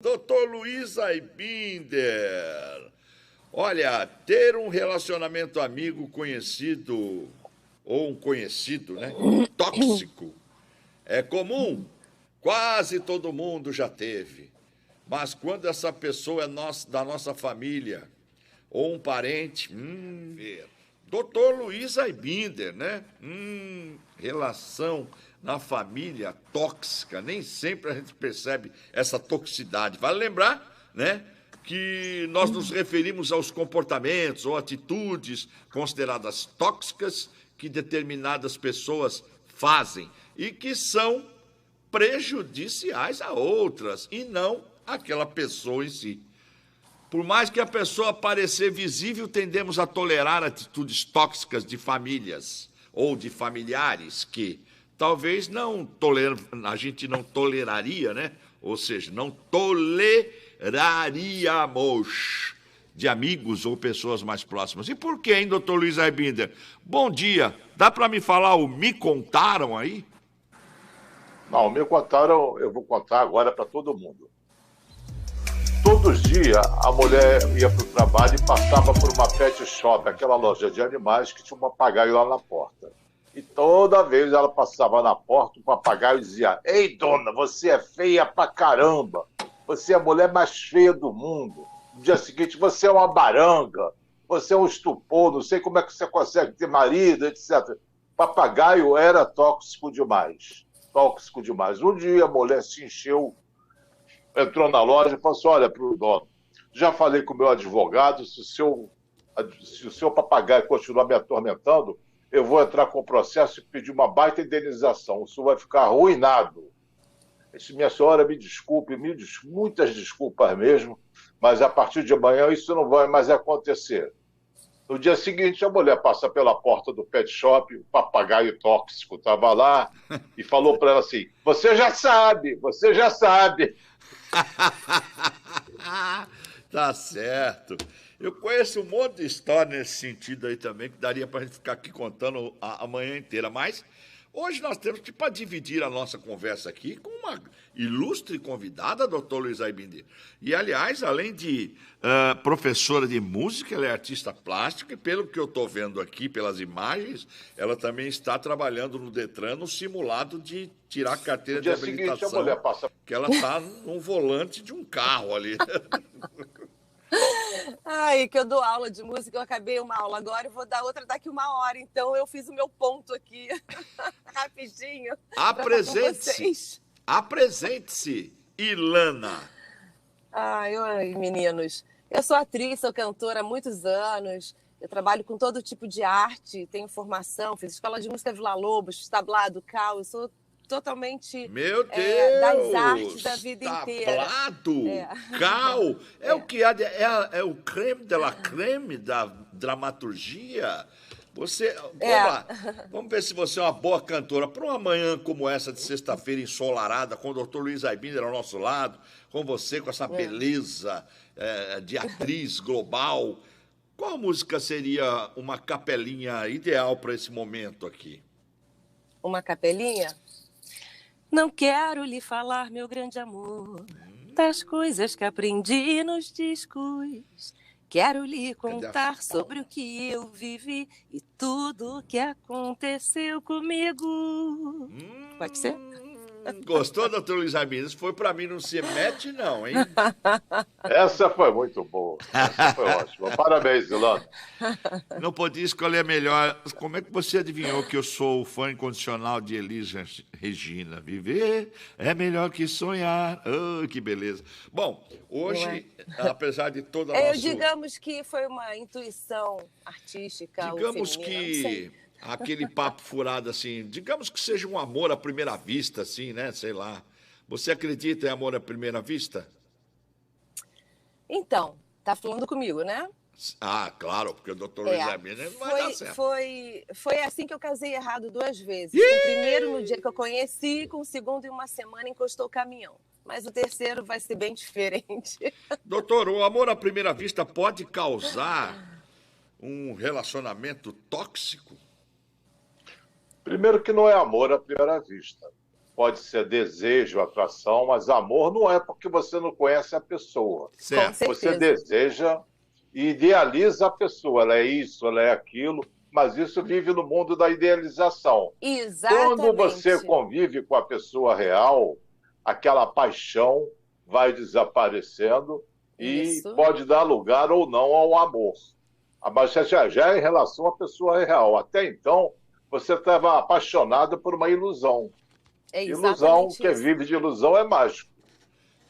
Doutor Luiz Aibinder. Olha, ter um relacionamento amigo conhecido, ou um conhecido, né? Tóxico, é comum. Quase todo mundo já teve. Mas quando essa pessoa é da nossa família, ou um parente, doutor Luiz Aibinder, né? Relação na família tóxica. Nem sempre a gente percebe essa toxicidade. Vale lembrar, né, que nós nos referimos aos comportamentos ou atitudes consideradas tóxicas que determinadas pessoas fazem e que são prejudiciais a outras e não aquela pessoa em si. Por mais que a pessoa parecer visível, tendemos a tolerar atitudes tóxicas de famílias ou de familiares que talvez a gente não toleraria, né? Ou seja, não toleraríamos de amigos ou pessoas mais próximas. E por que, hein, doutor Luiz Aibinder? Bom dia. Dá para me falar o me contaram aí? Não, me contaram, eu vou contar agora para todo mundo. Todos os dias a mulher ia para o trabalho e passava por uma pet shop, aquela loja de animais que tinha um papagaio lá na porta. E toda vez ela passava na porta, o papagaio dizia: "Ei, dona, você é feia pra caramba. Você é a mulher mais feia do mundo. No dia seguinte, você é uma baranga. Você é um estupor, não sei como é que você consegue ter marido, etc." Papagaio era tóxico demais. Tóxico demais. Um dia a mulher se encheu, entrou na loja e falou assim: "Olha, para o dono, já falei com o meu advogado, se o seu papagaio continuar me atormentando, eu vou entrar com o processo e pedir uma baita indenização. O senhor vai ficar arruinado." Eu disse: "Minha senhora, me desculpe, muitas desculpas mesmo, mas a partir de amanhã isso não vai mais acontecer." No dia seguinte, a mulher passa pela porta do pet shop, o papagaio tóxico estava lá e falou para ela assim: "Você já sabe, você já sabe." Tá certo. Eu conheço um monte de história nesse sentido aí também, que daria para a gente ficar aqui contando a manhã inteira. Mas hoje nós temos que, para dividir a nossa conversa aqui, com uma ilustre convidada, doutor Luiz Aibinder. E, aliás, além de professora de música, ela é artista plástica, e pelo que eu estou vendo aqui, pelas imagens, ela também está trabalhando no Detran, no simulado de tirar a carteira de habilitação. No dia seguinte, a mulher passa... Que ela está num volante de um carro ali. Ai, que eu dou aula de música, eu acabei uma aula agora e vou dar outra daqui 1 hora, então eu fiz o meu ponto aqui, rapidinho. Apresente-se, apresente-se, Ilana. Ai, meninos, eu sou atriz, sou cantora há muitos anos, eu trabalho com todo tipo de arte, tenho formação, fiz escola de música Villa-Lobos, tablado, cal, eu sou totalmente Meu Deus, das artes da vida inteira. Tablado, cal, o que é o creme de la creme da dramaturgia. Você, vamos lá, vamos ver se você é uma boa cantora. Para uma manhã como essa de sexta-feira ensolarada, com o doutor Luiz Aibinder ao nosso lado, com você, com essa beleza de atriz global, qual música seria uma capelinha ideal para esse momento aqui? Uma capelinha? Não quero lhe falar, meu grande amor, das coisas que aprendi nos discos. Quero lhe contar sobre o que eu vivi e tudo o que aconteceu comigo. Pode ser? Gostou, doutor Luiz Aibinder? Isso foi para mim, não se mete não, hein? Essa foi muito boa. Essa foi ótima. Parabéns, Ilana. Não podia escolher melhor. Como é que você adivinhou que eu sou o fã incondicional de Elis Regina? Viver é melhor que sonhar. Oh, que beleza. Bom, hoje, apesar de toda a nossa... Digamos que foi uma intuição artística. Digamos que... aquele papo furado assim, digamos que seja um amor à primeira vista, assim, né? Sei lá. Você acredita em amor à primeira vista? Então, tá falando comigo, né? Ah, claro, porque o doutor Luiz Aibinder não vai dar certo. Foi assim que eu casei errado 2 vezes. O primeiro no dia que eu conheci, com o segundo em 1 semana encostou o caminhão. Mas o terceiro vai ser bem diferente. Doutor, o amor à primeira vista pode causar um relacionamento tóxico? Primeiro que não é amor à primeira vista. pode ser desejo, atração, mas amor não é porque você não conhece a pessoa. Certo. Com Você certeza. deseja e idealiza a pessoa, ela é isso, ela é aquilo, mas isso vive no mundo da idealização. Exatamente. Quando você convive com a pessoa real, aquela paixão vai desaparecendo e Isso. pode dar lugar ou não ao amor. Mas já é em relação à pessoa real. Até então, você estava apaixonado por uma ilusão. É Ilusão, exatamente quem isso. vive de ilusão é mágico.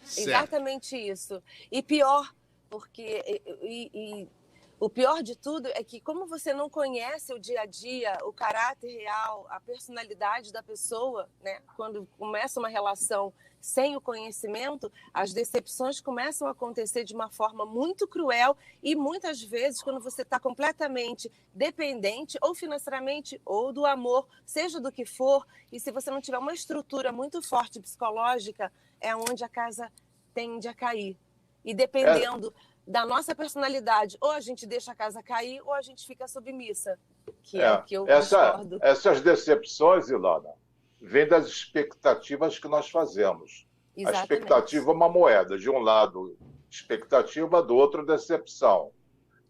Certo. Exatamente isso. E pior, porque o pior de tudo é que, como você não conhece o dia a dia, o caráter real, a personalidade da pessoa, né? Quando começa uma relação sem o conhecimento, as decepções começam a acontecer de uma forma muito cruel e muitas vezes, quando você está completamente dependente, ou financeiramente, ou do amor, seja do que for, e se você não tiver uma estrutura muito forte psicológica, é onde a casa tende a cair. E dependendo da nossa personalidade, ou a gente deixa a casa cair, ou a gente fica submissa, que é o que eu discordo. Essas decepções, Ilana, vêm das expectativas que nós fazemos. Exatamente. A expectativa é uma moeda. De um lado, expectativa, do outro, decepção.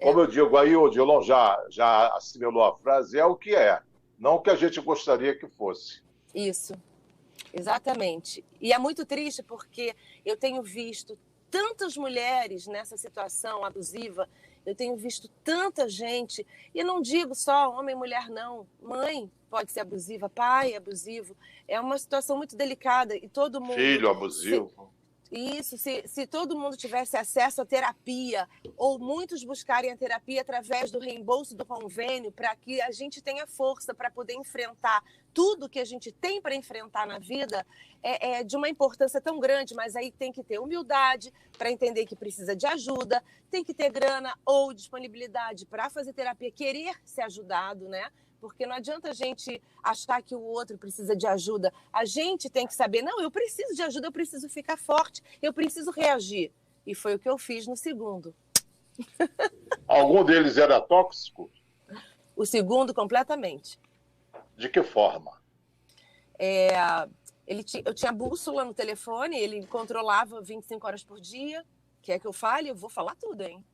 Como eu digo, aí o Odilon já assimilou a frase, é o que é, não o que a gente gostaria que fosse. Isso, exatamente. E é muito triste porque eu tenho visto tantas mulheres nessa situação abusiva, eu tenho visto tanta gente, e não digo só homem e mulher, não. Mãe pode ser abusiva, pai é abusivo. É uma situação muito delicada e todo mundo... Filho abusivo. Isso, se todo mundo tivesse acesso à terapia, ou muitos buscarem a terapia através do reembolso do convênio, para que a gente tenha força para poder enfrentar tudo que a gente tem para enfrentar na vida, é de uma importância tão grande, mas aí tem que ter humildade para entender que precisa de ajuda, tem que ter grana ou disponibilidade para fazer terapia, querer ser ajudado, né? Porque não adianta a gente achar que o outro precisa de ajuda. A gente tem que saber, não, eu preciso de ajuda, eu preciso ficar forte, eu preciso reagir. E foi o que eu fiz no segundo. Algum deles era tóxico? O segundo, completamente. De que forma? Eu tinha bússola no telefone, ele controlava 25 horas por dia. Quer que eu fale? Eu vou falar tudo, hein?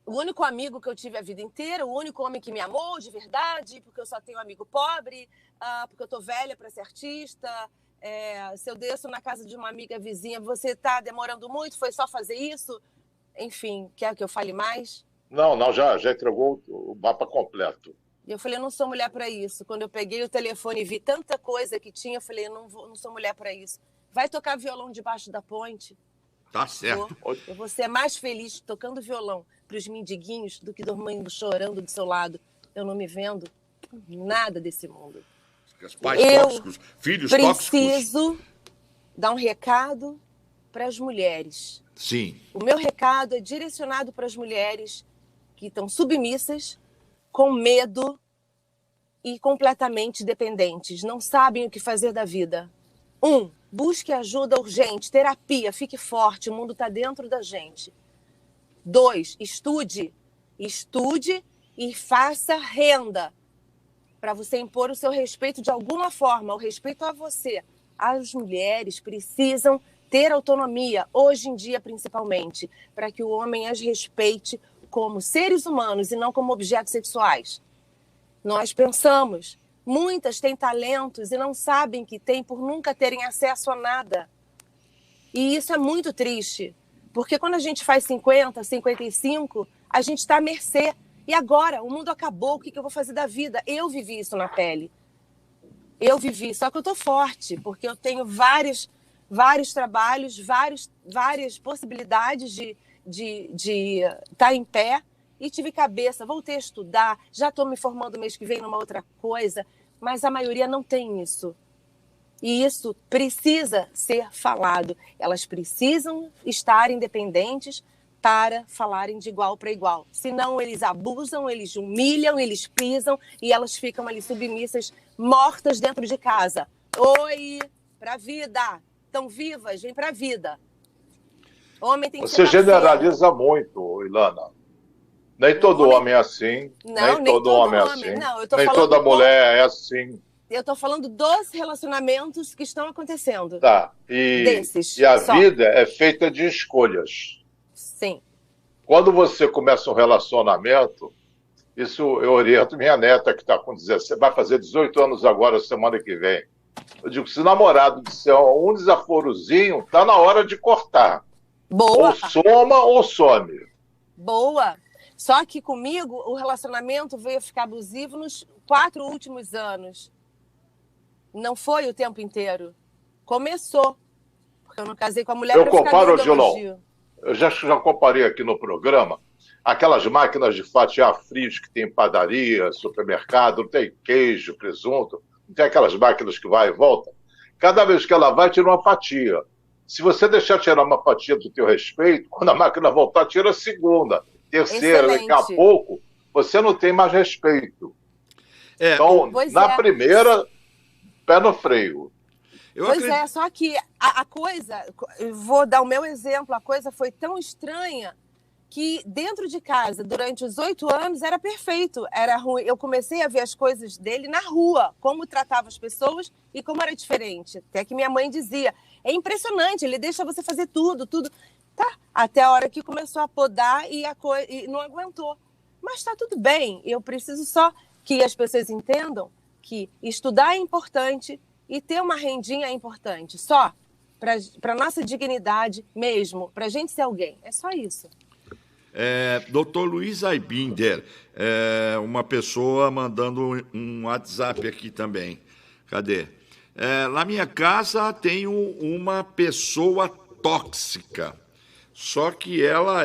O único amigo que eu tive a vida inteira, o único homem que me amou de verdade, porque eu só tenho amigo pobre, porque eu tô velha para ser artista. Se eu desço na casa de uma amiga vizinha, você tá demorando muito, foi só fazer isso? Enfim, quer que eu fale mais? Não, já entregou o mapa completo. E eu falei, eu não sou mulher para isso. Quando eu peguei o telefone e vi tanta coisa que tinha, eu falei, eu não sou mulher para isso. Vai tocar violão debaixo da ponte? Tá certo. Eu vou ser mais feliz tocando violão para os mendiguinhos do que dormindo chorando do seu lado. Eu não me vendo nada desse mundo. Os pais tóxicos, filhos tóxicos. Preciso dar um recado para as mulheres. Sim. O meu recado é direcionado para as mulheres que estão submissas, com medo e completamente dependentes. Não sabem o que fazer da vida. 1. Busque ajuda urgente, terapia, fique forte, o mundo está dentro da gente. 2. Estude e faça renda para você impor o seu respeito de alguma forma, o respeito a você. As mulheres precisam ter autonomia, hoje em dia principalmente, para que o homem as respeite como seres humanos e não como objetos sexuais. Nós pensamos, muitas têm talentos e não sabem que têm por nunca terem acesso a nada. E isso é muito triste, porque quando a gente faz 50, 55, a gente está à mercê. E agora, o mundo acabou, o que eu vou fazer da vida? Eu vivi isso na pele. Eu vivi, só que eu estou forte, porque eu tenho vários trabalhos, várias possibilidades de estar em pé. E tive cabeça, voltei a estudar, já estou me formando mês que vem numa outra coisa, mas a maioria não tem isso. E isso precisa ser falado. Elas precisam estar independentes para falarem de igual para igual. Senão eles abusam, eles humilham, eles pisam e elas ficam ali submissas, mortas dentro de casa. Oi, pra vida. Estão vivas, vem pra vida. Homem tem que Você ser parceiro. generaliza muito, Ilana. Nem todo homem é assim. Não, nem todo homem é assim. Não, eu tô nem falando toda mulher é assim. eu tô falando dos relacionamentos que estão acontecendo. Tá. Desses. E a só. vida é feita de escolhas. Sim. Quando você começa um relacionamento, isso eu oriento minha neta, que está com 17, vai fazer 18 anos agora, semana que vem. Eu digo, se o namorado disser um desaforozinho, tá na hora de cortar. Boa. Ou soma ou some. Boa. Só que comigo, o relacionamento veio a ficar abusivo nos 4 últimos anos. Não foi o tempo inteiro. Começou. Porque eu não casei com a mulher Eu para ficar comparo, dando Dilon, elogio. eu já comparei aqui no programa, aquelas máquinas de fatiar frios que tem em padaria, supermercado, não tem queijo, presunto, não tem aquelas máquinas que vai e volta. Cada vez que ela vai, tira uma fatia. Se você deixar tirar uma fatia do teu respeito, quando a máquina voltar, tira a segunda, terceira, daqui a pouco, você não tem mais respeito. Então, na primeira, pé no freio. Só que a coisa, vou dar o meu exemplo, a coisa foi tão estranha que dentro de casa, durante os 8 anos, era perfeito, era ruim. Eu comecei a ver as coisas dele na rua, como tratava as pessoas e como era diferente. Até que minha mãe dizia, é impressionante, ele deixa você fazer tudo. Tá, até a hora que começou a podar e não aguentou. Mas tá tudo bem, eu preciso só que as pessoas entendam que estudar é importante e ter uma rendinha é importante. Só para nossa dignidade mesmo, para a gente ser alguém. É só isso. Dr. Luiz Aibinder, uma pessoa mandando um WhatsApp aqui também. Cadê? Na minha casa tenho uma pessoa tóxica, só que ela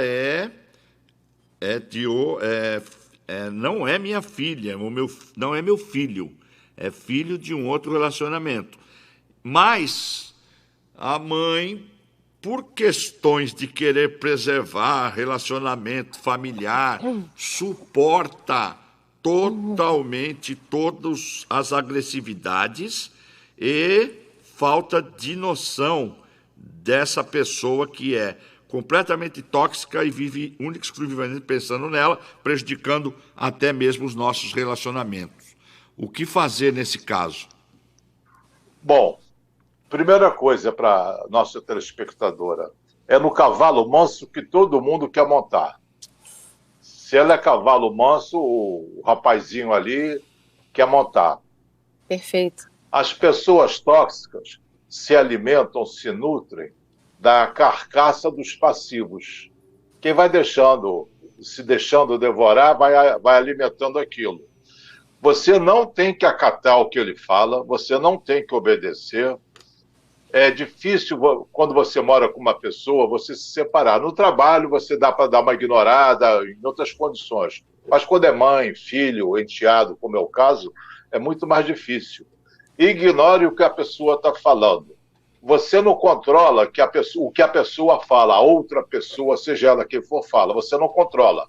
não é minha filha, não é meu filho, é filho de um outro relacionamento. Mas a mãe, por questões de querer preservar relacionamento familiar, suporta totalmente todas as agressividades e falta de noção dessa pessoa que é completamente tóxica e vive única e exclusivamente pensando nela, prejudicando até mesmo os nossos relacionamentos. O que fazer nesse caso? Bom, primeira coisa para nossa telespectadora, é no cavalo manso que todo mundo quer montar. Se ela é cavalo manso, o rapazinho ali quer montar. Perfeito. As pessoas tóxicas se alimentam, se nutrem da carcaça dos passivos. Quem vai se deixando devorar, vai alimentando aquilo. Você não tem que acatar o que ele fala, você não tem que obedecer. É difícil, quando você mora com uma pessoa, você se separar. No trabalho, você dá para dar uma ignorada em outras condições. Mas quando é mãe, filho, enteado, como é o caso, é muito mais difícil. Ignore o que a pessoa está falando. Você não controla o que a pessoa fala, a outra pessoa, seja ela quem for, fala. Você não controla.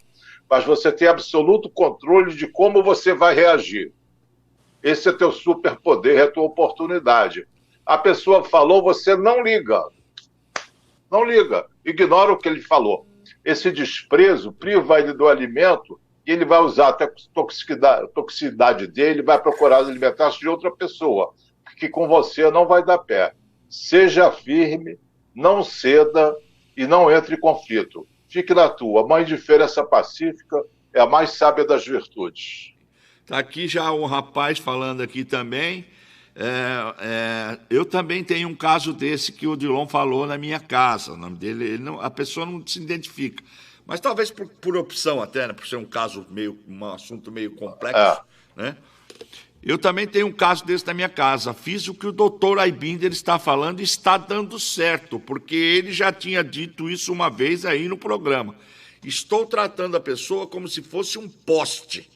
Mas você tem absoluto controle de como você vai reagir. Esse é teu superpoder, é tua oportunidade. A pessoa falou, você não liga. Não liga. Ignora o que ele falou. Esse desprezo priva ele do alimento e ele vai usar até a toxicidade dele, vai procurar alimentar-se de outra pessoa, que com você não vai dar pé. Seja firme, não ceda e não entre em conflito. Fique na tua. Mãe de Feira pacífica é a mais sábia das virtudes. Está aqui já um rapaz falando aqui também. Eu também tenho um caso desse que o Dilon falou na minha casa. O nome dele, a pessoa não se identifica. Mas talvez por opção até, né? Por ser um caso um assunto meio complexo. Né? Eu também tenho um caso desse na minha casa. Fiz o que o doutor Aibinder está falando e está dando certo, porque ele já tinha dito isso uma vez aí no programa. Estou tratando a pessoa como se fosse um poste.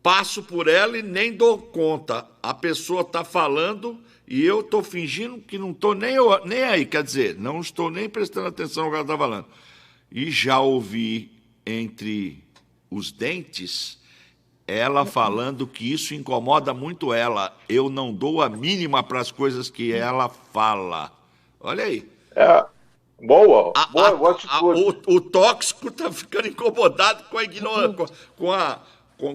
Passo por ela e nem dou conta. A pessoa está falando e eu estou fingindo que não estou nem aí. Quer dizer, não estou nem prestando atenção no que ela está falando. E já ouvi entre os dentes ela falando que isso incomoda muito ela. Eu não dou a mínima para as coisas que ela fala. Olha aí. Boa atitude. O tóxico está ficando incomodado com a ignorância, com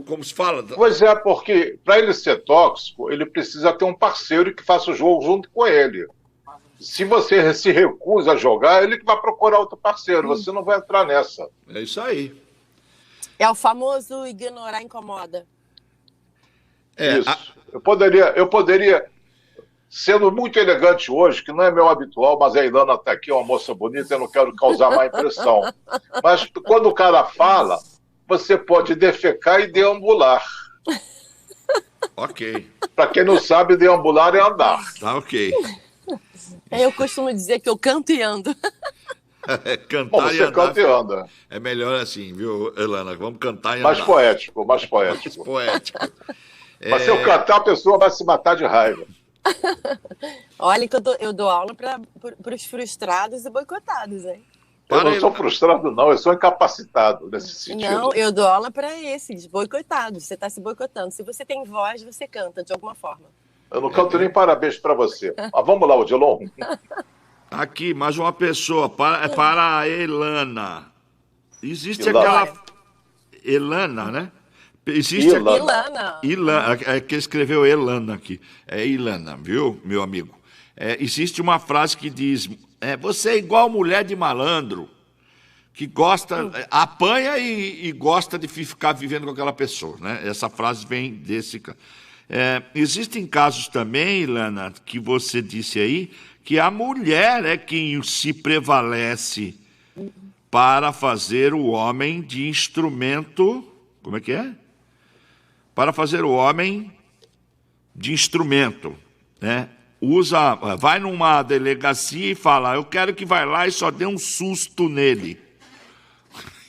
como se fala. Pois é, porque para ele ser tóxico, ele precisa ter um parceiro que faça o jogo junto com ele. Se você se recusa a jogar, ele que vai procurar outro parceiro. Você não vai entrar nessa. É isso aí. É o famoso ignorar incomoda. Isso. Eu poderia, sendo muito elegante hoje, que não é meu habitual, mas a Ilana está aqui, é uma moça bonita, eu não quero causar má impressão. Mas quando o cara fala, você pode defecar e deambular. Ok. Para quem não sabe, deambular é andar. Tá ok. Eu costumo dizer que eu canto e ando. Cantar Bom, você e andar. canta e anda. É melhor assim, viu, Elana? Vamos cantar e Mais andar. poético, mais poético. Poético. Mas se eu cantar, a pessoa vai se matar de raiva. Olha que eu dou aula para os frustrados e boicotados, hein? Eu não sou frustrado, não. Eu sou incapacitado nesse sentido. Não, eu dou aula para esses boicotados. Você está se boicotando. Se você tem voz, você canta de alguma forma. Eu não canto nem parabéns para você. Mas vamos lá, Odilon. Aqui, mais uma pessoa, para a Elana. Existe Ilana. aquela... Elana, né? Existe Ilana. Ilana, é que escreveu Elana aqui. É Ilana, viu, meu amigo? Existe uma frase que diz, você é igual mulher de malandro, que gosta, apanha e gosta de ficar vivendo com aquela pessoa, né? Essa frase vem desse... existem casos também, Ilana, que você disse aí, que a mulher é quem se prevalece para fazer o homem de instrumento... Como é que é? Para fazer o homem de instrumento, né? Vai numa delegacia e fala, eu quero que vai lá e só dê um susto nele.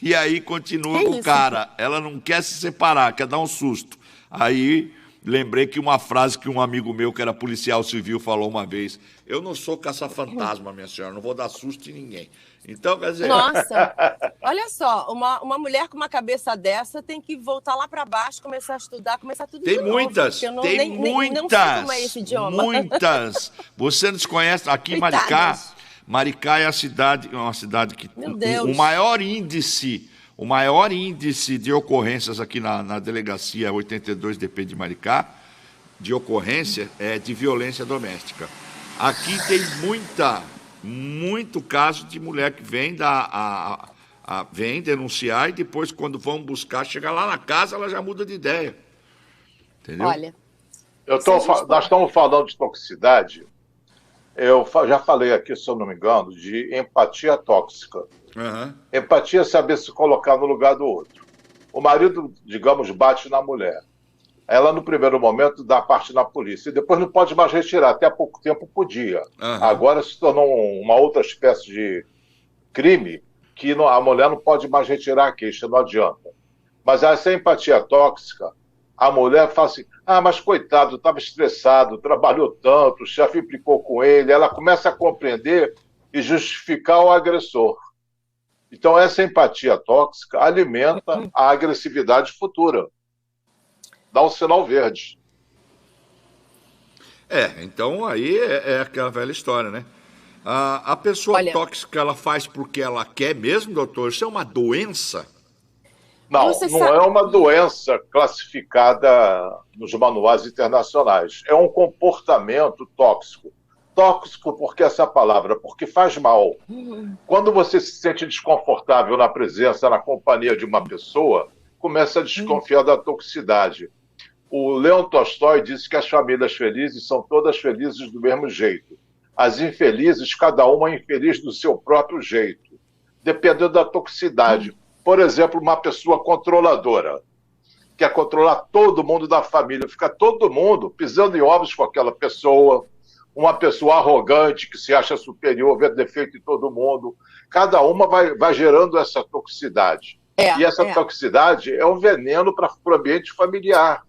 E aí continua com o cara. Ela não quer se separar, quer dar um susto. Aí lembrei que uma frase que um amigo meu, que era policial civil, falou uma vez, eu não sou caça-fantasma, minha senhora, não vou dar susto em ninguém. Então, quer dizer... Nossa, olha só, uma mulher com uma cabeça dessa tem que voltar lá para baixo, começar a estudar, começar tudo de novo. Tem muitas. Não sei como é esse idioma. Muitas. Você desconhece, aqui em Maricá é uma cidade que... Meu Deus. O maior índice de ocorrências aqui na delegacia 82DP de Maricá, de ocorrência, é de violência doméstica. Aqui tem muito caso de mulher que vem vem denunciar e depois, quando vão buscar, chega lá na casa, ela já muda de ideia. Entendeu? Olha, nós estamos falando de toxicidade. Eu já falei aqui, se eu não me engano, de empatia tóxica. Uhum. Empatia é saber se colocar no lugar do outro. O marido, digamos, bate na mulher. Ela, no primeiro momento, dá parte na polícia. E depois não pode mais retirar. Até há pouco tempo podia. Uhum. Agora se tornou uma outra espécie de crime que a mulher não pode mais retirar a queixa, não adianta. Mas essa empatia tóxica, a mulher fala assim, mas coitado, estava estressado, trabalhou tanto, o chefe implicou com ele. Ela começa a compreender e justificar o agressor. Então, essa empatia tóxica alimenta a agressividade futura. Dá um sinal verde. Então aí é aquela velha história, né? A pessoa tóxica, ela faz porque ela quer mesmo, doutor? Isso é uma doença? Não é uma doença classificada nos manuais internacionais. É um comportamento tóxico. Tóxico porque essa palavra, porque faz mal. Quando você se sente desconfortável na presença, na companhia de uma pessoa, começa a desconfiar da toxicidade. O Leon Tolstói disse que as famílias felizes são todas felizes do mesmo jeito. As infelizes, cada uma é infeliz do seu próprio jeito, dependendo da toxicidade. Por exemplo, uma pessoa controladora, quer controlar todo mundo da família, fica todo mundo pisando em ovos com aquela pessoa, uma pessoa arrogante que se acha superior, vê defeito em todo mundo. Cada uma vai gerando essa toxicidade. E essa toxicidade é um veneno para o ambiente familiar.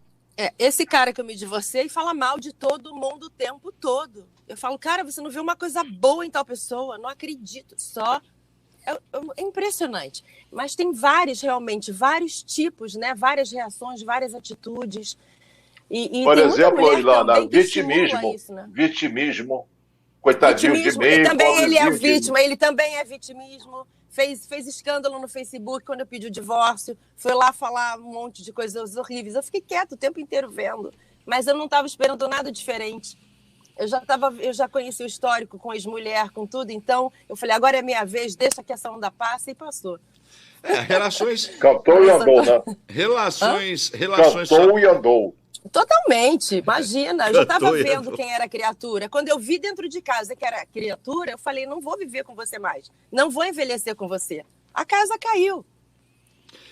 Esse cara que eu me divorciei fala mal de todo mundo o tempo todo. Eu falo, cara, você não viu uma coisa boa em tal pessoa? Não acredito, é impressionante. Mas tem vários tipos, né? Várias reações, várias atitudes. Por exemplo, Ilana, vitimismo. Isso, né? Vitimismo. Coitadinho de mim. Ele também é vítima, ele também é vitimismo. fez escândalo no Facebook quando eu pedi o divórcio, foi lá falar um monte de coisas horríveis. Eu fiquei quieta o tempo inteiro vendo, mas eu não estava esperando nada diferente. Eu já conheci o histórico com ex-mulher, com tudo, então eu falei, agora é minha vez, deixa que essa onda passe, e passou. Relações... Cantou e andou, né? Relações... Cantou e andou. Totalmente, imagina. Eu já estava Cantou e vendo andou. quem era a criatura. Quando eu vi dentro de casa que era criatura, eu falei, não vou viver com você mais. Não vou envelhecer com você. A casa caiu.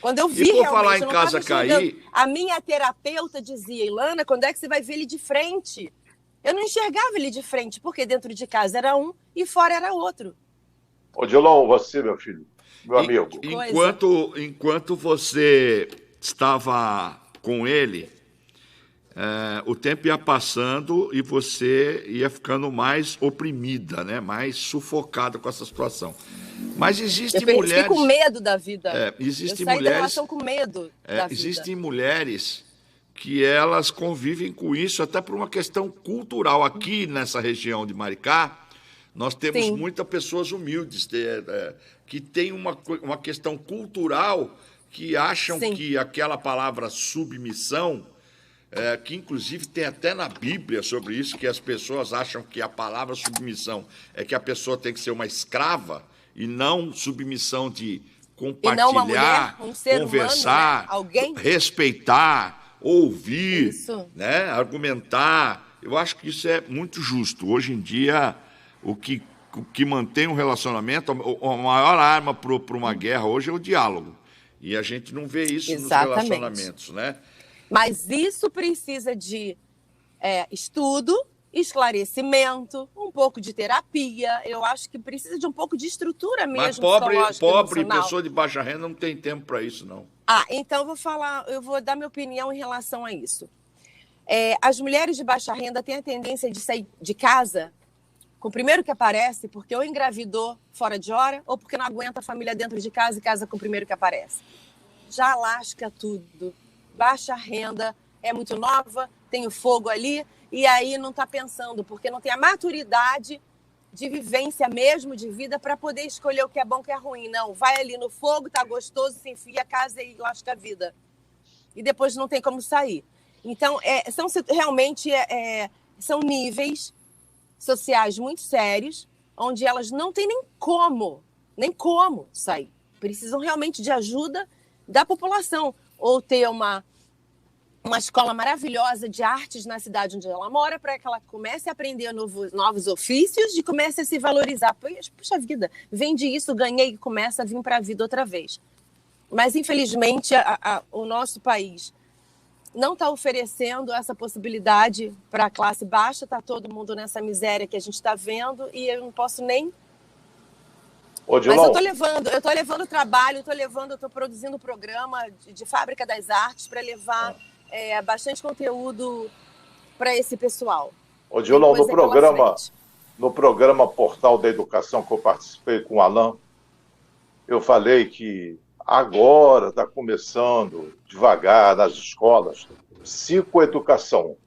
Quando eu vi, E por realmente, falar em eu não casa tava enxergando. cair... A minha terapeuta dizia, Ilana, quando é que você vai ver ele de frente? Eu não enxergava ele de frente, porque dentro de casa era um e fora era outro. Odilon, você, meu filho, meu amigo. Enquanto você estava com ele, o tempo ia passando e você ia ficando mais oprimida, né? Mais sufocada com essa situação. Mas existem mulheres... Eu fiquei com medo da vida. Existem eu saí mulheres, da relação com medo da vida. Existem mulheres que elas convivem com isso até por uma questão cultural. Aqui nessa região de Maricá, nós temos Sim. muitas pessoas humildes que têm uma questão cultural que acham Sim. que aquela palavra submissão, que inclusive tem até na Bíblia sobre isso, que as pessoas acham que a palavra submissão é que a pessoa tem que ser uma escrava e não submissão de compartilhar, E não uma mulher, um ser conversar, humano, né? Alguém? respeitar, ouvir, Isso. né? Argumentar. Eu acho que isso é muito justo. Hoje em dia, o que mantém um relacionamento, a maior arma para uma guerra hoje é o diálogo. E a gente não vê isso Exatamente. nos relacionamentos, né? Mas isso precisa de estudo, esclarecimento, um pouco de terapia. Eu acho que precisa de um pouco de estrutura mesmo. Mas pobre emocional. pessoa de baixa renda não tem tempo para isso, não. Então eu vou dar minha opinião em relação a isso. As mulheres de baixa renda têm a tendência de sair de casa com o primeiro que aparece, porque ou engravidou fora de hora, ou porque não aguenta a família dentro de casa e casa com o primeiro que aparece. Já lasca tudo. Baixa renda, é muito nova, tem o fogo ali, e aí não está pensando, porque não tem a maturidade de vivência mesmo, de vida, para poder escolher o que é bom e o que é ruim. Não, vai ali no fogo, tá gostoso, se enfia a casa e lasca a vida. E depois não tem como sair. Então, realmente são níveis sociais muito sérios, onde elas não têm nem como sair. Precisam realmente de ajuda da população, ou ter uma escola maravilhosa de artes na cidade onde ela mora, para que ela comece a aprender novos ofícios e comece a se valorizar. Puxa vida, vende isso, ganhei e começa a vir para a vida outra vez. Mas, infelizmente, o nosso país não está oferecendo essa possibilidade para a classe baixa, está todo mundo nessa miséria que a gente está vendo, e eu não posso nem... Odilon. Mas eu estou levando trabalho, eu estou produzindo programa de Fábrica das Artes para levar bastante conteúdo para esse pessoal. Odilon, no programa Portal da Educação que eu participei com o Alain, eu falei que agora está começando devagar nas escolas psicoeducação,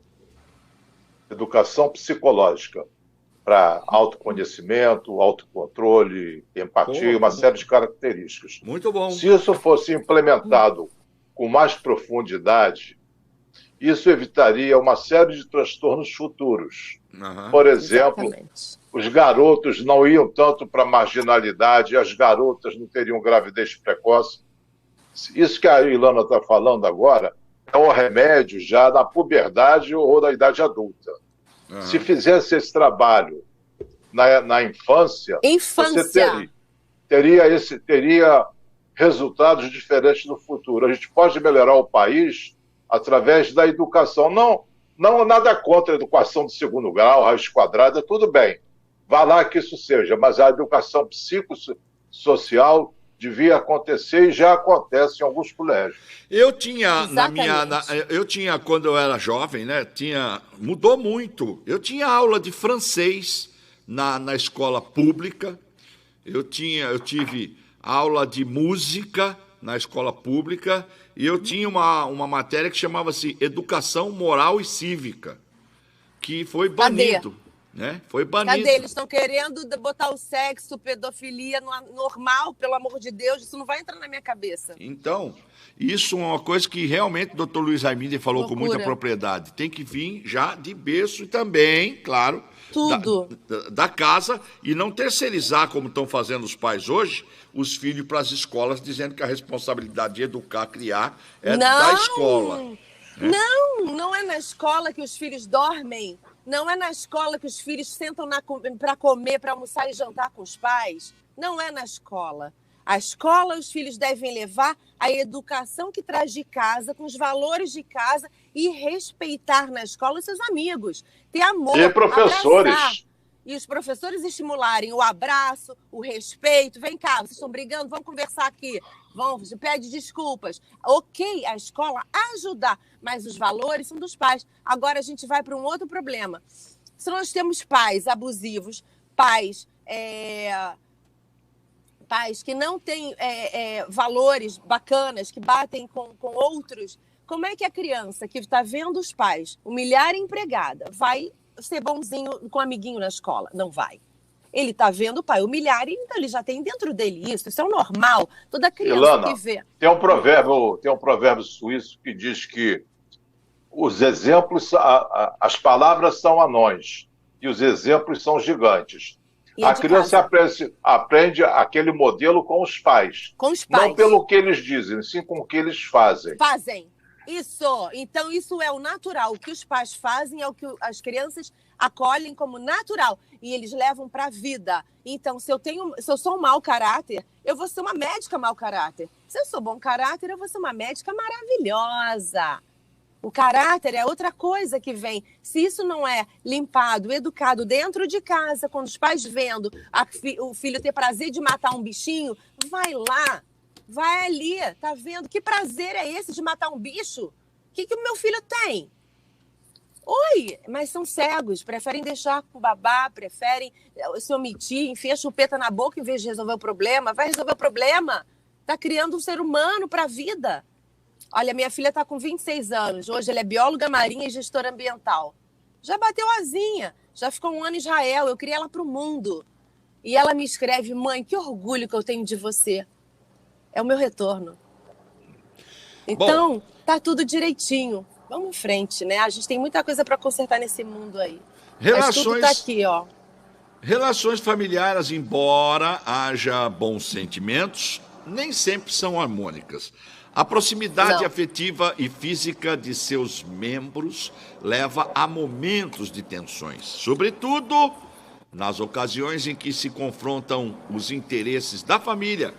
educação psicológica, para autoconhecimento, autocontrole, empatia, uma série de características. Muito bom. Se isso fosse implementado com mais profundidade, isso evitaria uma série de transtornos futuros. Uhum. Por exemplo, Exatamente. Os garotos não iam tanto para a marginalidade, as garotas não teriam gravidez precoce. Isso que a Ilana está falando agora é um remédio já na puberdade ou na idade adulta. Uhum. Se fizesse esse trabalho na infância, você teria resultados diferentes no futuro. A gente pode melhorar o país através da educação. Não nada contra a educação de segundo grau, raiz quadrada, tudo bem. Vá lá que isso seja, mas a educação psicossocial devia acontecer e já acontece em alguns colégios. Eu tinha, quando eu era jovem, né, mudou muito. Eu tinha aula de francês na escola pública, eu tive aula de música na escola pública e eu tinha uma matéria que chamava-se Educação Moral e Cívica, que foi banido. né? Foi banido. Cadê? Eles estão querendo botar o sexo, pedofilia normal, pelo amor de Deus, isso não vai entrar na minha cabeça. Então, isso é uma coisa que realmente o doutor Luiz Arminder falou Loucura. com muita propriedade. Tem que vir já de berço e também, claro, Tudo. da casa, e não terceirizar, como estão fazendo os pais hoje, os filhos para as escolas, dizendo que a responsabilidade de educar, criar, é da escola. Não é na escola que os filhos dormem. Não é na escola que os filhos sentam para comer, para almoçar e jantar com os pais. Não é na escola. A escola, os filhos devem levar a educação que traz de casa, com os valores de casa, e respeitar na escola os seus amigos. Ter amor, e professores. abraçar. E os professores estimularem o abraço, o respeito. Vem cá, vocês estão brigando? Vamos conversar aqui. Pede desculpas. Ok, a escola ajudar, mas os valores são dos pais. Agora a gente vai para um outro problema. Se nós temos pais abusivos, pais que não têm valores bacanas, que batem com outros, como é que a criança que está vendo os pais humilhar a empregada vai ser bonzinho com o amiguinho na escola? Não vai. Ele está vendo o pai humilhar, então ele já tem dentro dele isso é o normal. Toda criança Ilana, que vê. Tem um provérbio suíço que diz que os exemplos, as palavras são anões e os exemplos são gigantes. E a criança aprende aquele modelo com os pais. Com os pais. Não pelo que eles dizem, sim com o que eles fazem. Isso. Então, isso é o natural. O que os pais fazem é o que as crianças acolhem como natural. E eles levam para a vida. Então, se eu sou um mau caráter, eu vou ser uma médica mau caráter. Se eu sou bom caráter, eu vou ser uma médica maravilhosa. O caráter é outra coisa que vem. Se isso não é limpado, educado dentro de casa, quando os pais vendo o filho ter prazer de matar um bichinho, vai lá. Vai ali, tá vendo? Que prazer é esse de matar um bicho? O que o meu filho tem? Oi, mas são cegos, preferem deixar com o babá, preferem se omitir, enfia a chupeta na boca em vez de resolver o problema. Vai resolver o problema. Tá criando um ser humano para a vida. Olha, minha filha está com 26 anos. Hoje ela é bióloga marinha e gestora ambiental. Já bateu asinha, já ficou um ano em Israel. Eu criei ela para o mundo. E ela me escreve: mãe, que orgulho que eu tenho de você. É o meu retorno. Então, tá tudo direitinho. Vamos em frente, né? A gente tem muita coisa para consertar nesse mundo aí. Mas tudo tá aqui, ó. Relações familiares, embora haja bons sentimentos, nem sempre são harmônicas. A proximidade afetiva e física de seus membros leva a momentos de tensões, sobretudo nas ocasiões em que se confrontam os interesses da família,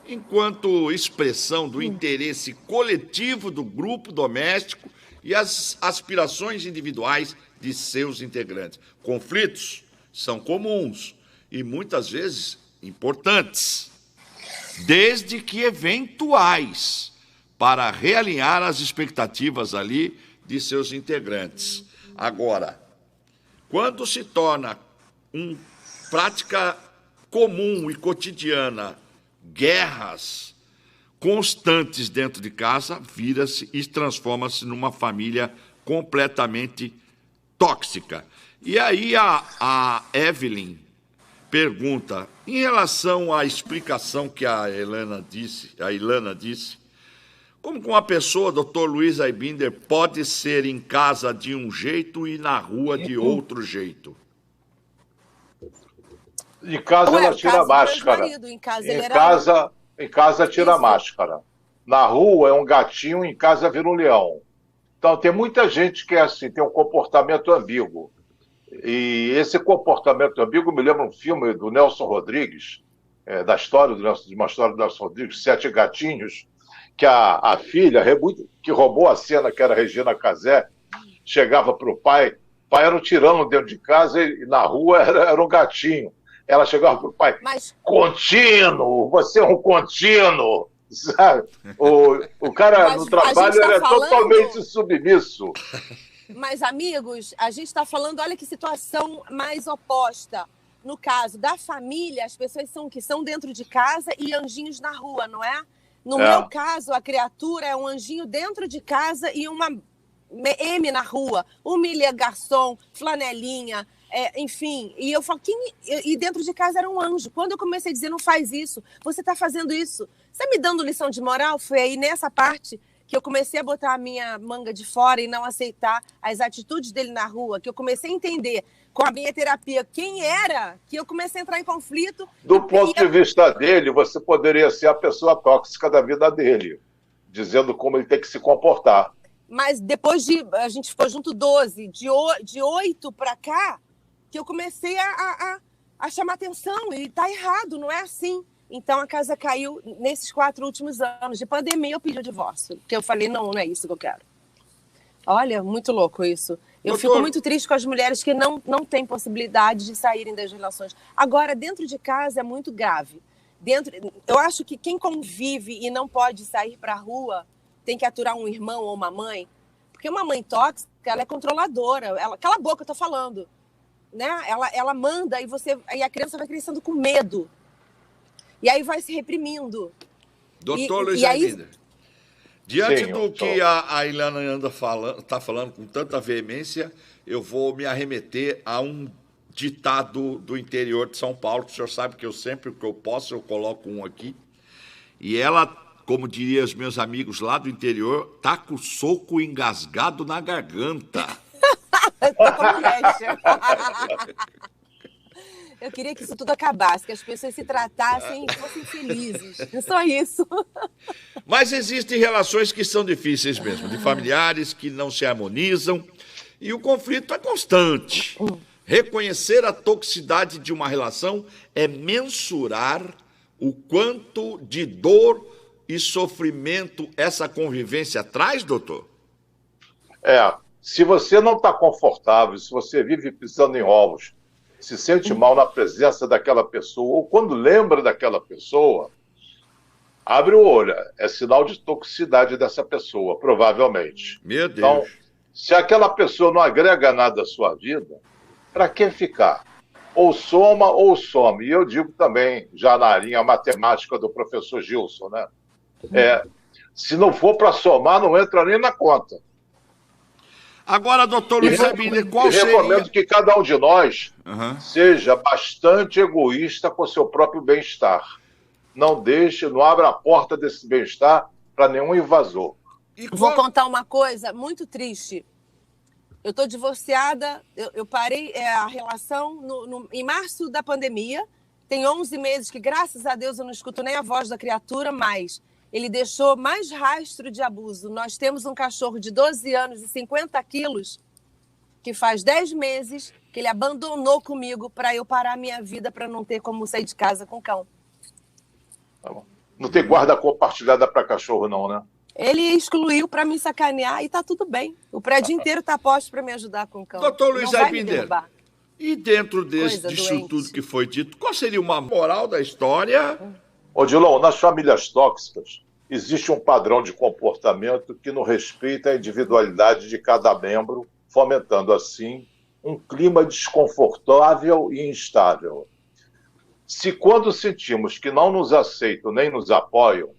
enquanto expressão do interesse coletivo do grupo doméstico e as aspirações individuais de seus integrantes. Conflitos são comuns e muitas vezes importantes, desde que eventuais, para realinhar as expectativas ali de seus integrantes. Agora, quando se torna prática comum e cotidiana guerras constantes dentro de casa, vira-se e transforma-se numa família completamente tóxica. E aí a Evelyn pergunta, em relação à explicação que a Ilana disse, como que uma pessoa, doutor Luiz Arminder, pode ser em casa de um jeito e na rua de outro jeito? Em casa ela tira a máscara. Em casa tira a máscara. Na rua é um gatinho, em casa vira um leão. Então tem muita gente que é assim, tem um comportamento ambíguo. E esse comportamento ambíguo me lembra um filme do Nelson Rodrigues, de uma história do Nelson Rodrigues, Sete Gatinhos, que a filha, que roubou a cena, que era a Regina Casé, chegava para o pai era um tirano dentro de casa e na rua era um gatinho. Ela chegava para o pai, contínuo, você é um contínuo, sabe? O cara no trabalho era totalmente submisso. Mas, amigos, a gente está falando, olha que situação mais oposta. No caso da família, as pessoas são dentro de casa e anjinhos na rua, não é? No meu caso, a criatura é um anjinho dentro de casa e uma M na rua. Humilha garçom, flanelinha, enfim, e eu falo, e dentro de casa era um anjo. Quando eu comecei a dizer, não faz isso, você está fazendo isso, você me dando lição de moral, foi aí nessa parte que eu comecei a botar a minha manga de fora e não aceitar as atitudes dele na rua, que eu comecei a entender com a minha terapia quem era, que eu comecei a entrar em conflito. Do ponto de vista dele, você poderia ser a pessoa tóxica da vida dele, dizendo como ele tem que se comportar. Mas depois a gente ficou junto 12, de 8 para cá, que eu comecei a chamar atenção, e tá errado, não é assim. Então a casa caiu nesses 4 últimos anos. De pandemia eu pedi o divórcio, porque eu falei, não é isso que eu quero. Olha, muito louco isso. Eu fico muito triste com as mulheres que não têm possibilidade de saírem das relações. Agora, dentro de casa é muito grave. Eu acho que quem convive e não pode sair para a rua tem que aturar um irmão ou uma mãe, porque uma mãe tóxica, ela é controladora. Cala a boca, eu tô falando. Né? Ela manda e a criança vai crescendo com medo. E aí vai se reprimindo. Doutor Luiz Arminder, diante Sim, do que a Ilana está falando com tanta veemência, eu vou me arremeter a um ditado do interior de São Paulo, que o senhor sabe que eu sempre que eu posso, eu coloco um aqui. E ela, como diriam os meus amigos lá do interior, tá com o soco engasgado na garganta. Tá como mexe. Eu queria que isso tudo acabasse, que as pessoas se tratassem e fossem felizes. É só isso. Mas existem relações que são difíceis mesmo, de familiares que não se harmonizam, e o conflito é constante. Reconhecer a toxicidade de uma relação é mensurar o quanto de dor e sofrimento essa convivência traz, doutor? Se você não está confortável, se você vive pisando em ovos, se sente mal na presença daquela pessoa, ou quando lembra daquela pessoa, abre o olho. É sinal de toxicidade dessa pessoa, provavelmente. Meu Deus. Então, se aquela pessoa não agrega nada à sua vida, para que ficar? Ou soma ou some. E eu digo também, já na linha matemática do professor Gilson, né? Se não for para somar, não entra nem na conta. Agora, doutor Luiz Arminder, qual seria... recomendo que cada um de nós seja bastante egoísta com o seu próprio bem-estar. Não abra a porta desse bem-estar para nenhum invasor. Vou contar uma coisa muito triste. Eu estou divorciada, eu parei a relação em março da pandemia. Tem 11 meses que, graças a Deus, eu não escuto nem a voz da criatura, mas ele deixou mais rastro de abuso. Nós temos um cachorro de 12 anos e 50 quilos que faz 10 meses que ele abandonou comigo para eu parar a minha vida, para não ter como sair de casa com o cão. Tá bom. Não tem guarda compartilhada para cachorro, não, né? Ele excluiu para me sacanear e tá tudo bem. O prédio inteiro tá posto para me ajudar com o cão. Doutor Luiz Arminder, e dentro disso tudo que foi dito, qual seria uma moral da história? Odilon, nas famílias tóxicas, existe um padrão de comportamento que não respeita a individualidade de cada membro, fomentando, assim, um clima desconfortável e instável. Se quando sentimos que não nos aceitam nem nos apoiam,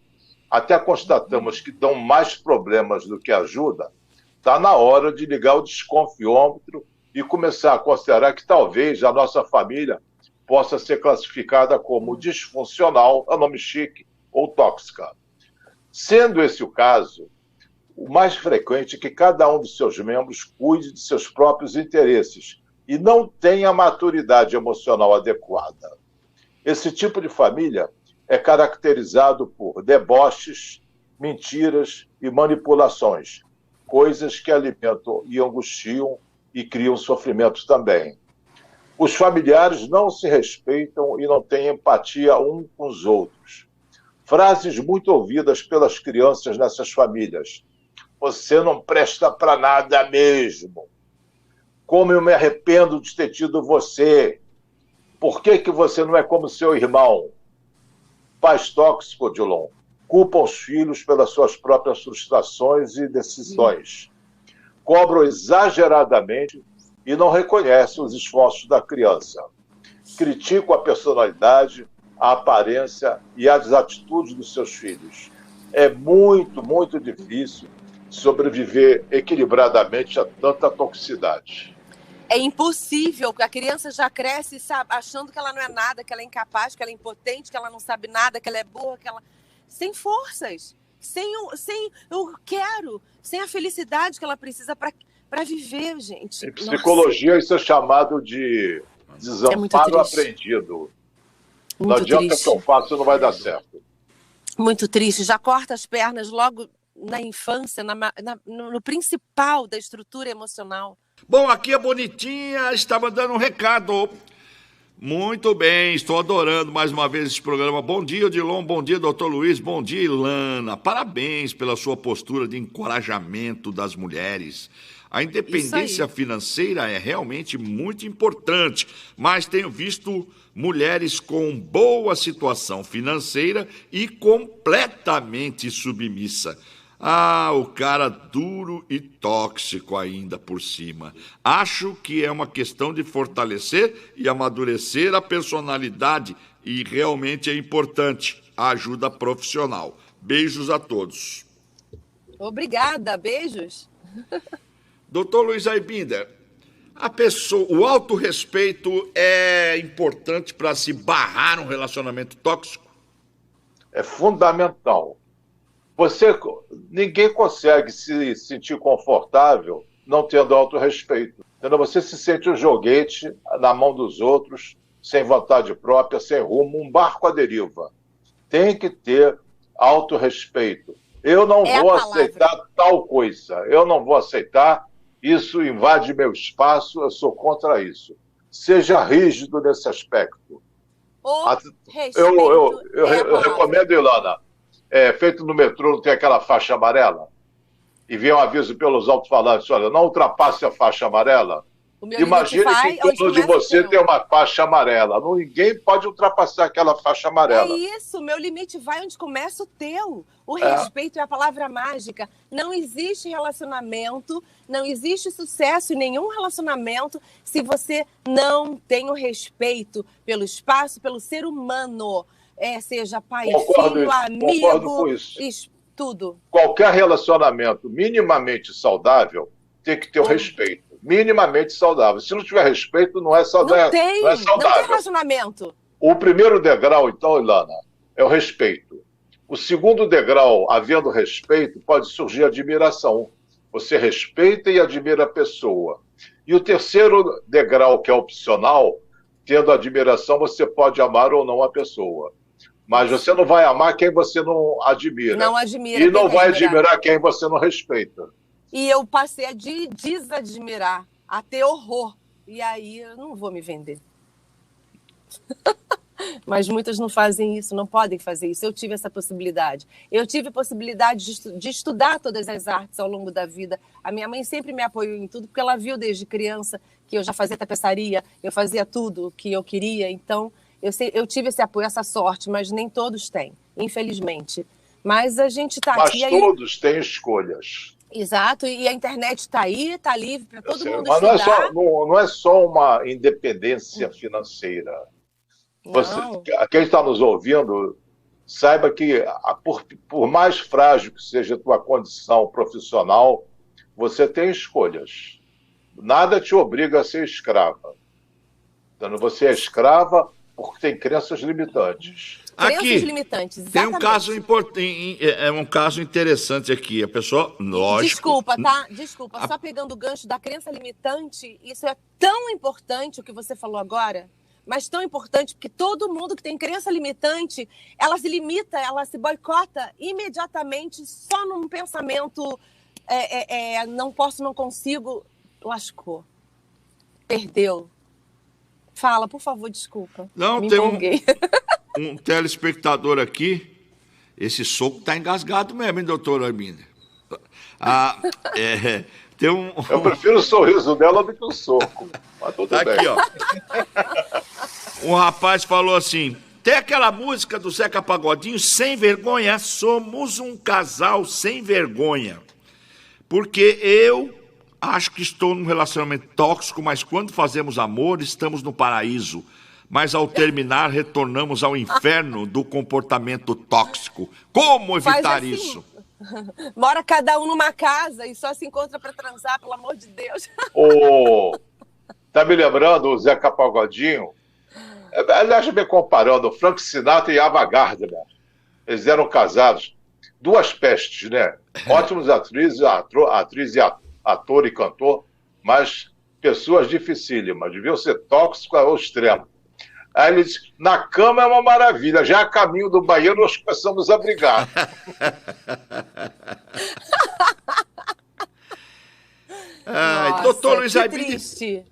até constatamos que dão mais problemas do que ajuda, está na hora de ligar o desconfiômetro e começar a considerar que talvez a nossa família possa ser classificada como disfuncional, é nome chique, ou tóxica. Sendo esse o caso, o mais frequente é que cada um dos seus membros cuide de seus próprios interesses e não tenha maturidade emocional adequada. Esse tipo de família é caracterizado por deboches, mentiras e manipulações, coisas que alimentam e angustiam e criam sofrimento também. Os familiares não se respeitam e não têm empatia uns com os outros. Frases muito ouvidas pelas crianças nessas famílias. Você não presta para nada mesmo. Como eu me arrependo de ter tido você. Por que você não é como seu irmão? Pais tóxicos, Odilon, culpam os filhos pelas suas próprias frustrações e decisões. Cobram exageradamente e não reconhecem os esforços da criança. Criticam a personalidade, a aparência e as atitudes dos seus filhos. É muito, muito difícil sobreviver equilibradamente a tanta toxicidade. É impossível, a criança já cresce, sabe, achando que ela não é nada, que ela é incapaz, que ela é impotente, que ela não sabe nada, que ela é burra, que ela... sem forças, sem eu quero, sem a felicidade que ela precisa para viver, gente. Em psicologia, isso é chamado de desamparo aprendido. Não adianta que eu faço, não vai dar certo. Muito triste. Já corta as pernas logo na infância, no principal da estrutura emocional. Bom, aqui a Bonitinha está mandando um recado. Muito bem, estou adorando mais uma vez esse programa. Bom dia, Odilon, bom dia, doutor Luiz, bom dia, Ilana. Parabéns pela sua postura de encorajamento das mulheres. A independência financeira é realmente muito importante, mas tenho visto mulheres com boa situação financeira e completamente submissa. Ah, o cara duro e tóxico ainda por cima. Acho que é uma questão de fortalecer e amadurecer a personalidade e realmente é importante a ajuda profissional. Beijos a todos. Obrigada, beijos. Doutor Luiz Aibinder, o autorrespeito é importante para se barrar um relacionamento tóxico? É fundamental. Ninguém consegue se sentir confortável não tendo autorrespeito. Entendeu? Você se sente um joguete na mão dos outros, sem vontade própria, sem rumo, um barco à deriva. Tem que ter autorrespeito. Eu não vou aceitar tal coisa. Eu não vou aceitar. Isso invade meu espaço. Eu sou contra isso. Seja rígido nesse aspecto. Eu recomendo, Ilana. Feito no metrô, não tem aquela faixa amarela? E vem um aviso pelos alto-falantes, olha, não ultrapasse a faixa amarela. Imagine que em torno de você tem uma faixa amarela. Ninguém pode ultrapassar aquela faixa amarela. É isso, meu limite vai onde começa o teu. O respeito é a palavra mágica. Não existe relacionamento, não existe sucesso em nenhum relacionamento se você não tem o respeito pelo espaço, pelo ser humano. Seja pai, filho, amigo, tudo. Qualquer relacionamento minimamente saudável tem que ter o respeito. Minimamente saudável. Se não tiver respeito, não é saudável. Não tem relacionamento. O primeiro degrau, então, Ilana, é o respeito. O segundo degrau, havendo respeito, pode surgir admiração. Você respeita e admira a pessoa. E o terceiro degrau, que é opcional, tendo admiração, você pode amar ou não a pessoa. Mas você não vai amar quem você não admira. Não admira. E não vai admirar quem você não respeita. E eu passei a desadmirar, a ter horror. E aí eu não vou me vender. Mas muitas não fazem isso, não podem fazer isso. Eu tive essa possibilidade. Eu tive a possibilidade de estudar todas as artes ao longo da vida. A minha mãe sempre me apoiou em tudo, porque ela viu desde criança que eu já fazia tapeçaria, eu fazia tudo o que eu queria. Então, eu tive esse apoio, essa sorte, mas nem todos têm, infelizmente. Mas a gente está aqui... Mas todos têm escolhas. Exato, e a internet está aí, está livre para todo mundo mas estudar. Não é só uma independência financeira. Quem está nos ouvindo, saiba que, por mais frágil que seja a tua condição profissional, você tem escolhas. Nada te obriga a ser escrava. Então, você é escrava porque tem crenças limitantes. Aqui limitantes, tem um caso importante, um caso interessante aqui. A pessoa, lógico... Desculpa, tá? Desculpa, só pegando o gancho da crença limitante, isso é tão importante o que você falou agora, mas tão importante porque todo mundo que tem crença limitante, ela se limita, ela se boicota imediatamente só num pensamento não posso, não consigo, lascou, perdeu. Fala, por favor, desculpa. Não, tem um telespectador aqui. Esse soco tá engasgado mesmo, hein, doutor Arminder? Eu prefiro o sorriso dela do que o soco. Mas tudo bem. Aqui, ó. Um rapaz falou assim: tem aquela música do Zeca Pagodinho, Sem Vergonha? Somos um casal sem vergonha. Porque eu acho que estou num relacionamento tóxico, mas quando fazemos amor, estamos no paraíso. Mas ao terminar, retornamos ao inferno do comportamento tóxico. Como evitar isso? Mora cada um numa casa e só se encontra para transar, pelo amor de Deus. Tá me lembrando o Zeca Pagodinho? Aliás, me comparando, Frank Sinatra e Ava Gardner. Eles eram casados. Duas pestes, né? Ótimos atrizes, atriz e ator e cantor, mas pessoas dificílimas. Deviam ser tóxicos ao extremo. Aí ele diz, na cama é uma maravilha, já a caminho do banheiro nós começamos a brigar. Nossa, doutor Luiz que Arbini, triste.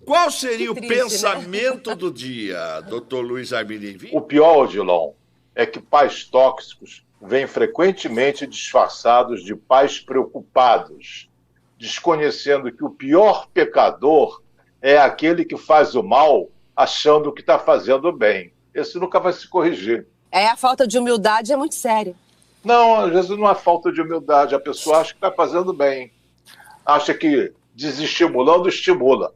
qual seria o Que triste, pensamento do dia, doutor Luiz Arbini? O pior, Odilon, é que pais tóxicos vêm frequentemente disfarçados de pais preocupados, desconhecendo que o pior pecador é aquele que faz o mal achando que está fazendo bem. Esse nunca vai se corrigir. A falta de humildade é muito séria. Não, às vezes não é falta de humildade. A pessoa acha que está fazendo bem. Acha que desestimulando estimula.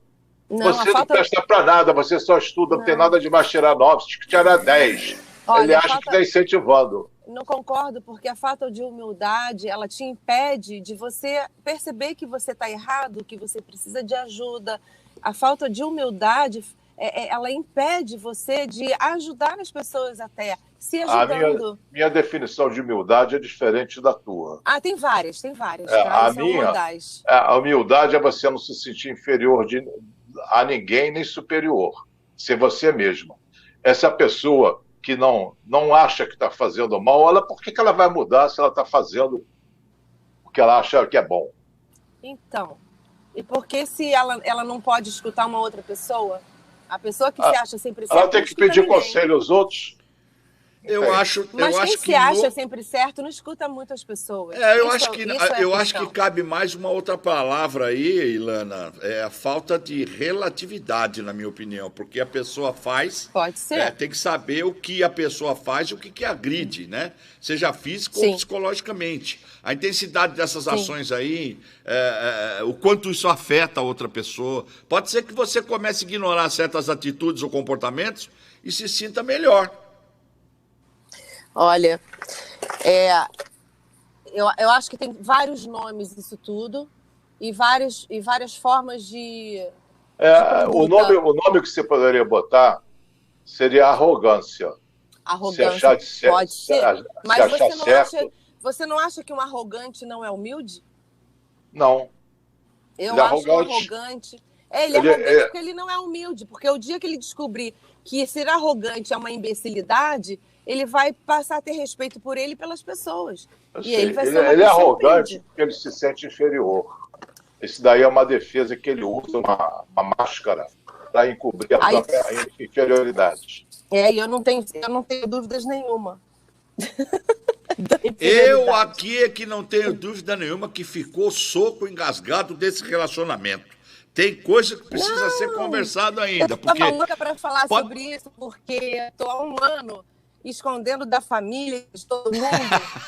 Não, Você não presta para nada, você só estuda, não tem nada de mais tirar 9, tinha que tirar 10. Olha, ele acha que está incentivando. Não concordo, porque a falta de humildade, ela te impede de você perceber que você está errado, que você precisa de ajuda. A falta de humildade, ela impede você de ajudar as pessoas até, se ajudando. A minha definição de humildade é diferente da tua. Tem várias. A humildade é você não se sentir inferior a ninguém, nem superior. Ser você mesmo. Essa pessoa que não acha que está fazendo mal, por que ela vai mudar se ela está fazendo o que ela acha que é bom? Então, e por que se ela não pode escutar uma outra pessoa? A pessoa que se acha sempre certa. Ela tem que pedir conselho aos outros. Mas quem se acha sempre certo não escuta muito as pessoas. Eu acho que cabe mais uma outra palavra aí, Ilana. É a falta de relatividade, na minha opinião. Porque a pessoa faz... Pode ser. Tem que saber o que a pessoa faz e o que agride, né? Seja físico ou psicologicamente. A intensidade dessas ações aí, o quanto isso afeta a outra pessoa. Pode ser que você comece a ignorar certas atitudes ou comportamentos e se sinta melhor. Olha, eu acho que tem vários nomes isso tudo e várias formas de... o nome que você poderia botar seria arrogância. Arrogância, pode ser. Mas você não acha que um arrogante não é humilde? Não. Eu acho arrogante... Ele é arrogante porque ele não é humilde. Porque o dia que ele descobrir que ser arrogante é uma imbecilidade... ele vai passar a ter respeito por ele e pelas pessoas. Ele vai ser ele é arrogante porque ele se sente inferior. Isso daí é uma defesa que ele usa, uma máscara, para encobrir a própria inferioridade. E eu não tenho dúvidas nenhuma. Eu aqui é que não tenho dúvida nenhuma que ficou soco engasgado desse relacionamento. Tem coisa que precisa ser conversado ainda. Eu estava louca para falar sobre isso, porque estou há um ano escondendo da família, de todo mundo,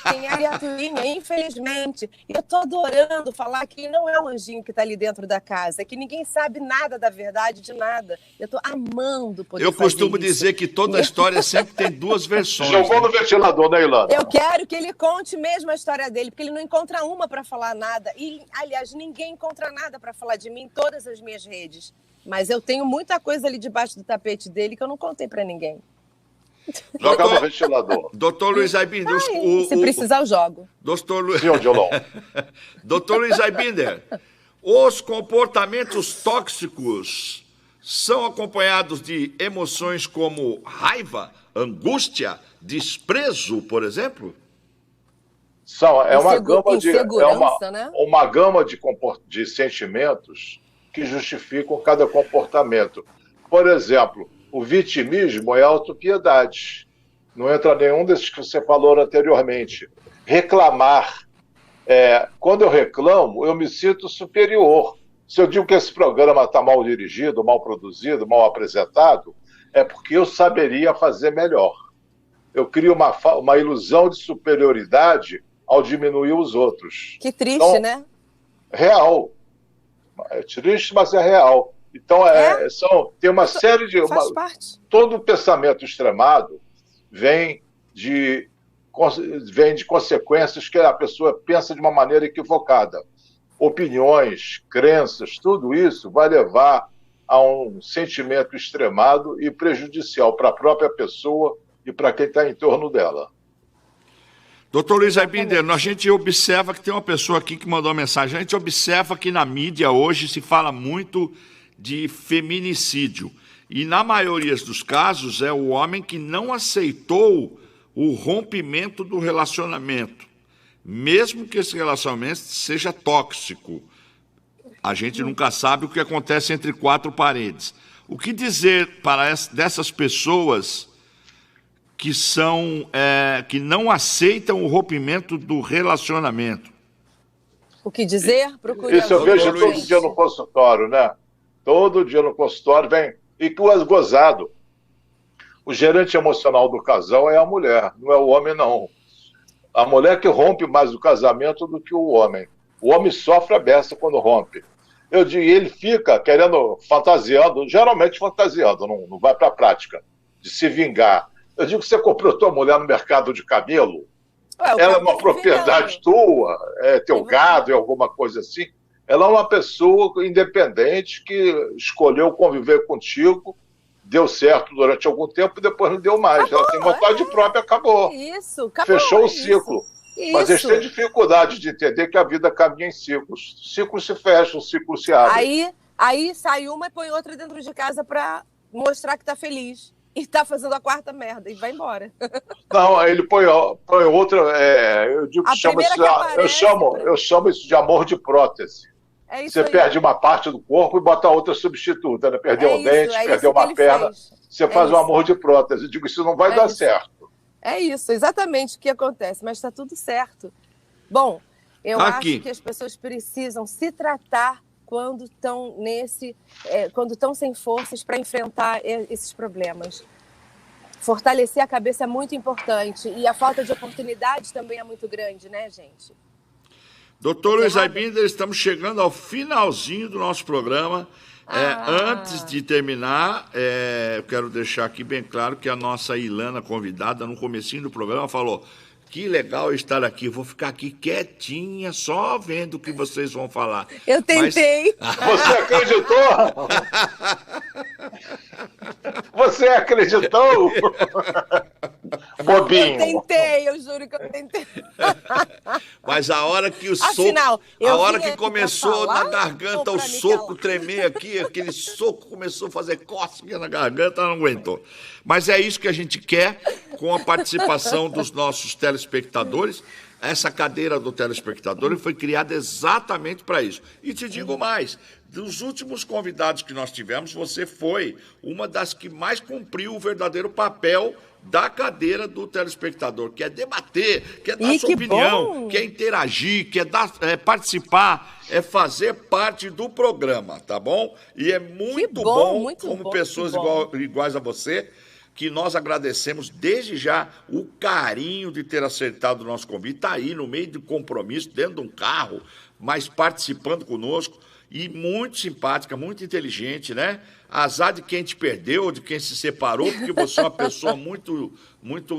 tem a Arturinha, infelizmente. E eu tô adorando falar que ele não é o anjinho que tá ali dentro da casa, que ninguém sabe nada da verdade de nada. Eu tô amando poder Eu costumo dizer que toda história sempre tem duas versões. Jogou no ventilador, né, Ilana? Eu quero que ele conte mesmo a história dele, porque ele não encontra uma para falar nada. E, aliás, ninguém encontra nada para falar de mim em todas as minhas redes. Mas eu tenho muita coisa ali debaixo do tapete dele que eu não contei para ninguém. Joga no ventilador. Doutor Luiz Aibinder. Se precisar, eu jogo. Doutor Luiz Aibinder, os comportamentos tóxicos são acompanhados de emoções como raiva, angústia, desprezo, por exemplo? É uma gama de sentimentos que justificam cada comportamento. Por exemplo, o vitimismo é autopiedade. Não entra nenhum desses que você falou anteriormente. Reclamar. Quando eu reclamo, eu me sinto superior. Se eu digo que esse programa está mal dirigido, mal produzido, mal apresentado, é porque eu saberia fazer melhor. Eu crio uma ilusão de superioridade ao diminuir os outros. Que triste, então, né? Real. É triste, mas é real. Então, tem uma série de... Faz parte. Todo pensamento extremado vem de consequências que a pessoa pensa de uma maneira equivocada. Opiniões, crenças, tudo isso vai levar a um sentimento extremado e prejudicial para a própria pessoa e para quem está em torno dela. Doutor Luiz Aibinder, a gente observa que tem uma pessoa aqui que mandou uma mensagem. A gente observa que na mídia hoje se fala muito de feminicídio. E na maioria dos casos é o homem que não aceitou o rompimento do relacionamento. Mesmo que esse relacionamento seja tóxico. A gente nunca sabe o que acontece entre quatro paredes. O que dizer para dessas pessoas que não aceitam o rompimento do relacionamento? O que dizer? Procure Isso eu vejo todo dia no consultório, né? Todo dia no consultório vem. E que o gozado. O gerente emocional do casal é a mulher, não é o homem, não. A mulher que rompe mais o casamento do que o homem. O homem sofre a beça quando rompe. Eu digo, ele fica querendo, fantasiando, geralmente fantasiando, não vai para a prática, de se vingar. Eu digo que você comprou tua mulher no mercado de camelo, ela é uma propriedade tua, é teu gado, é alguma coisa assim. Ela é uma pessoa independente que escolheu conviver contigo, deu certo durante algum tempo e depois não deu mais. Acabou, ela tem vontade própria, acabou. Isso, acabou. Fechou o ciclo. Isso. Mas eles têm dificuldade de entender que a vida caminha em ciclos. Ciclos se fecham, ciclos se abrem. Aí sai uma e põe outra dentro de casa para mostrar que tá feliz. E tá fazendo a quarta merda e vai embora. Não, aí ele põe outra. Eu digo que eu chamo isso de amor de prótese. É isso. Você perde uma parte do corpo e bota outra substituta, né? Perdeu um dente, perdeu uma perna. Você faz um amor de prótese. Eu digo, isso não vai dar certo. É isso, exatamente o que acontece, mas está tudo certo. Bom, eu acho que as pessoas precisam se tratar quando estão sem forças para enfrentar esses problemas. Fortalecer a cabeça é muito importante e a falta de oportunidades também é muito grande, né, gente? Doutor Luiz Aibinder, estamos chegando ao finalzinho do nosso programa. Antes de terminar, eu quero deixar aqui bem claro que a nossa Ilana, convidada, no comecinho do programa, falou: que legal estar aqui, vou ficar aqui quietinha, só vendo o que vocês vão falar. Eu tentei. Você acreditou? Você acreditou? Bobinho. Eu tentei, eu juro que eu tentei. Mas a hora que o soco, que começou na garganta, o soco tremer aqui, aquele soco começou a fazer cócega na garganta, ela não aguentou. Mas é isso que a gente quer, com a participação dos nossos telespectadores. Essa cadeira do telespectador foi criada exatamente para isso. E te digo mais, dos últimos convidados que nós tivemos, você foi uma das que mais cumpriu o verdadeiro papel da cadeira do telespectador, que é debater, que é dar sua opinião, que é interagir, que é participar, é fazer parte do programa, tá bom? E é muito bom, como pessoas iguais a você, que nós agradecemos desde já o carinho de ter aceitado o nosso convite. Está aí no meio de compromisso, dentro de um carro, mas participando conosco. E muito simpática, muito inteligente, né? Azar de quem te perdeu, de quem se separou, porque você é uma pessoa muito, muito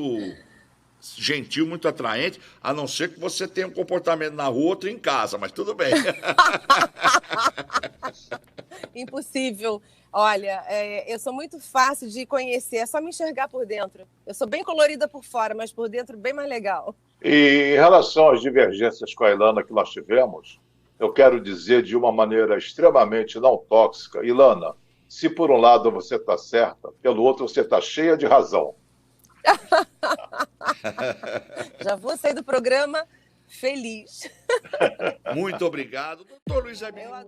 gentil, muito atraente, a não ser que você tenha um comportamento na rua, outro em casa, mas tudo bem. Impossível. Olha, eu sou muito fácil de conhecer, é só me enxergar por dentro. Eu sou bem colorida por fora, mas por dentro bem mais legal. E em relação às divergências com a Ilana que nós tivemos, eu quero dizer de uma maneira extremamente não tóxica: Ilana, se por um lado você está certa, pelo outro você está cheia de razão. Já vou sair do programa feliz. Muito obrigado, doutor Luiz Aibinder.